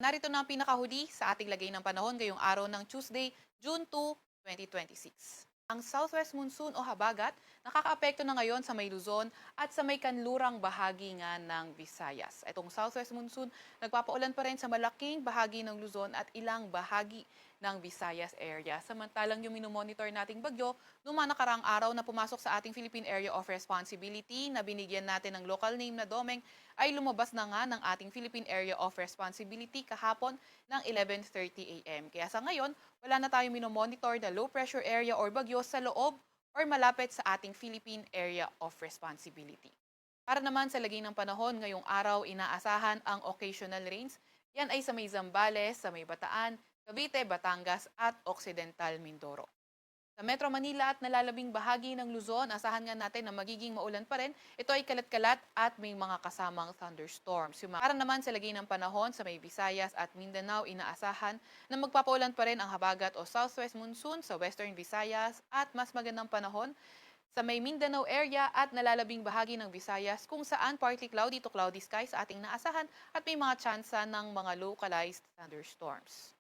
Narito na ang pinakahuli sa ating lagay ng panahon ngayong araw ng Tuesday, June 2, 2026. Ang southwest monsoon o habagat nakakaapekto na ngayon sa may Luzon at sa may kanlurang bahagi nga ng Visayas. Itong southwest monsoon nagpapaulan pa rin sa malaking bahagi ng Luzon at ilang bahagi ng Visayas area. Samantalang yung minomonitor nating bagyo, noong mga nakaraang araw na pumasok sa ating Philippine Area of Responsibility na binigyan natin ng local name na Domeng, ay lumabas na nga ng ating Philippine Area of Responsibility kahapon ng 11:30 a.m. Kaya sa ngayon, wala na tayong minomonitor na low pressure area or bagyo sa loob or malapit sa ating Philippine Area of Responsibility. Para naman sa lagay ng panahon, ngayong araw inaasahan ang occasional rains. Yan ay sa may Zambales, sa may Bataan, Cavite, Batangas at Occidental Mindoro. Sa Metro Manila at nalalabing bahagi ng Luzon, asahan nga natin na magiging maulan pa rin. Ito ay kalat-kalat at may mga kasamang thunderstorms. Para naman sa lagay ng panahon sa may Visayas at Mindanao, inaasahan na magpapaulan pa rin ang habagat o southwest monsoon sa western Visayas at mas magandang panahon sa may Mindanao area at nalalabing bahagi ng Visayas kung saan partly cloudy to cloudy skies sa ating naasahan at may mga tsansa ng mga localized thunderstorms.